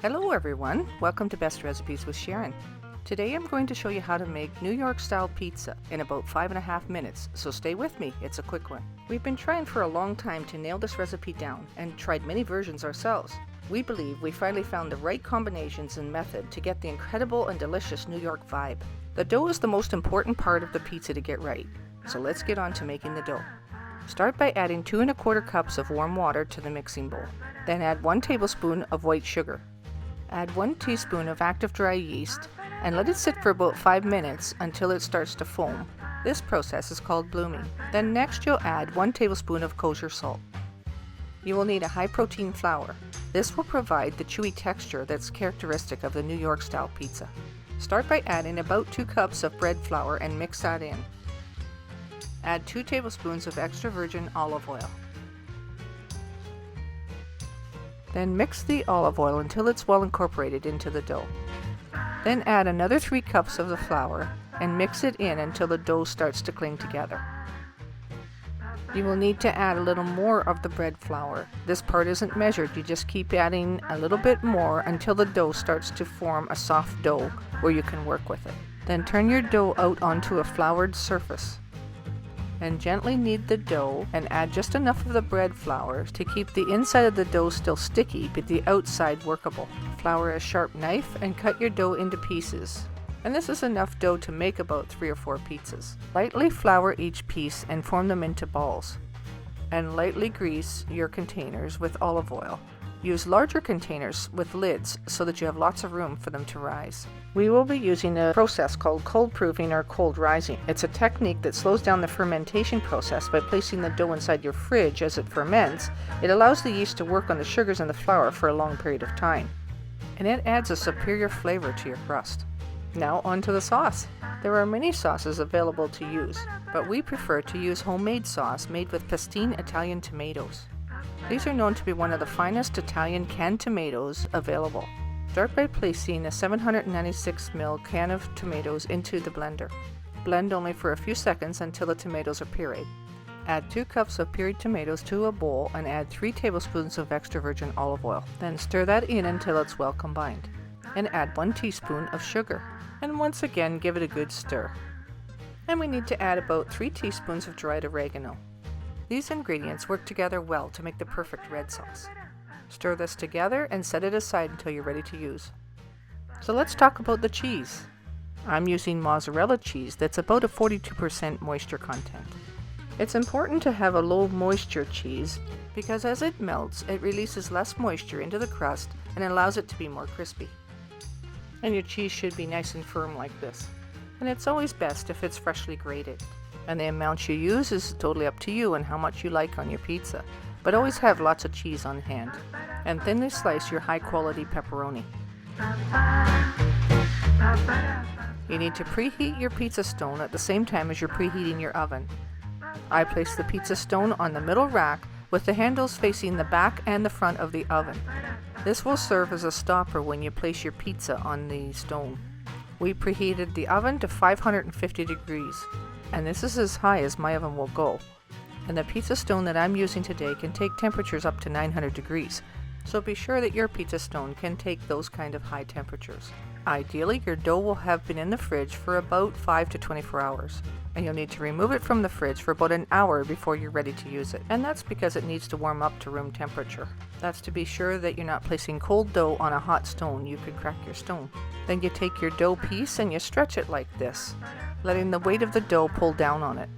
Hello everyone, welcome to Best Recipes with Sharon. Today I'm going to show you how to make New York style pizza in about 5.5 minutes, so stay with me, it's a quick one. We've been trying for a long time to nail this recipe down and tried many versions ourselves. We believe we finally found the right combinations and method to get the incredible and delicious New York vibe. The dough is the most important part of the pizza to get right, so let's get on to making the dough. Start by adding 2 1/4 cups of warm water to the mixing bowl. Then add 1 tablespoon of white sugar. Add 1 teaspoon of active dry yeast and let it sit for about 5 minutes until it starts to foam. This process is called blooming. Then next you'll add 1 tablespoon of kosher salt. You will need a high protein flour. This will provide the chewy texture that's characteristic of the New York style pizza. Start by adding about 2 cups of bread flour and mix that in. Add 2 tablespoons of extra virgin olive oil. Then mix the olive oil until it's well incorporated into the dough. Then add another 3 cups of the flour and mix it in until the dough starts to cling together. You will need to add a little more of the bread flour. This part isn't measured, you just keep adding a little bit more until the dough starts to form a soft dough where you can work with it. Then turn your dough out onto a floured surface. And gently knead the dough and add just enough of the bread flour to keep the inside of the dough still sticky but the outside workable. Flour a sharp knife and cut your dough into pieces. And this is enough dough to make about 3 or 4 pizzas. Lightly flour each piece and form them into balls. And lightly grease your containers with olive oil. Use larger containers with lids so that you have lots of room for them to rise. We will be using a process called cold proofing or cold rising. It's a technique that slows down the fermentation process by placing the dough inside your fridge as it ferments. It allows the yeast to work on the sugars in the flour for a long period of time. And it adds a superior flavor to your crust. Now on to the sauce. There are many sauces available to use, but we prefer to use homemade sauce made with pristine Italian tomatoes. These are known to be one of the finest Italian canned tomatoes available. Start by placing a 796 ml can of tomatoes into the blender. Blend only for a few seconds until the tomatoes are pureed. Add 2 cups of pureed tomatoes to a bowl and add 3 tablespoons of extra virgin olive oil. Then stir that in until it's well combined. And add 1 teaspoon of sugar. And once again give it a good stir. And we need to add about 3 teaspoons of dried oregano. These ingredients work together well to make the perfect red sauce. Stir this together and set it aside until you're ready to use. So let's talk about the cheese. I'm using mozzarella cheese that's about a 42% moisture content. It's important to have a low moisture cheese because as it melts, it releases less moisture into the crust and allows it to be more crispy. And your cheese should be nice and firm like this. And it's always best if it's freshly grated. And the amount you use is totally up to you and how much you like on your pizza. But always have lots of cheese on hand. And thinly slice your high quality pepperoni. You need to preheat your pizza stone at the same time as you're preheating your oven. I place the pizza stone on the middle rack with the handles facing the back and the front of the oven. This will serve as a stopper when you place your pizza on the stone. We preheated the oven to 550 degrees. And this is as high as my oven will go. And the pizza stone that I'm using today can take temperatures up to 900 degrees. So be sure that your pizza stone can take those kind of high temperatures. Ideally, your dough will have been in the fridge for about 5 to 24 hours. And you'll need to remove it from the fridge for about an hour before you're ready to use it. And that's because it needs to warm up to room temperature. That's to be sure that you're not placing cold dough on a hot stone. You could crack your stone. Then you take your dough piece and you stretch it like this, letting the weight of the dough pull down on it.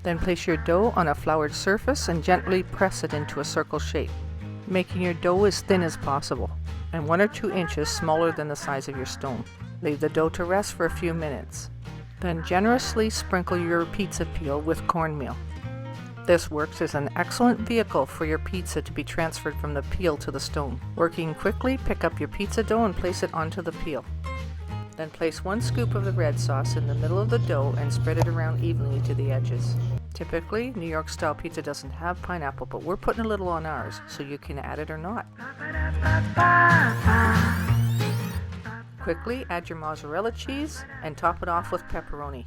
Then place your dough on a floured surface and gently press it into a circle shape, making your dough as thin as possible and 1 or 2 inches smaller than the size of your stone. Leave the dough to rest for a few minutes. Then generously sprinkle your pizza peel with cornmeal. This works as an excellent vehicle for your pizza to be transferred from the peel to the stone. Working quickly, pick up your pizza dough and place it onto the peel. Then place 1 scoop of the red sauce in the middle of the dough and spread it around evenly to the edges. Typically, New York style pizza doesn't have pineapple, but we're putting a little on ours, so you can add it or not. Quickly add your mozzarella cheese and top it off with pepperoni.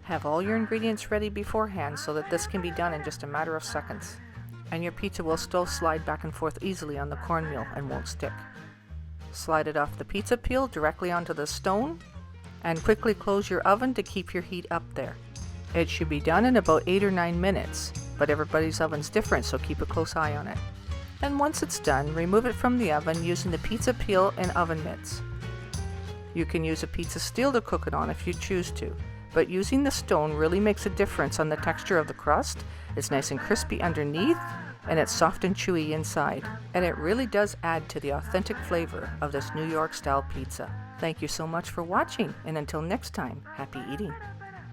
Have all your ingredients ready beforehand so that this can be done in just a matter of seconds. And your pizza will still slide back and forth easily on the cornmeal and won't stick. Slide it off the pizza peel directly onto the stone and quickly close your oven to keep your heat up there. It should be done in about 8 or 9 minutes, but everybody's oven's different, so keep a close eye on it. And once it's done, remove it from the oven using the pizza peel and oven mitts. You can use a pizza steel to cook it on if you choose to, but using the stone really makes a difference on the texture of the crust. It's nice and crispy underneath, and it's soft and chewy inside. And it really does add to the authentic flavor of this New York style pizza. Thank you so much for watching, and until next time, happy eating.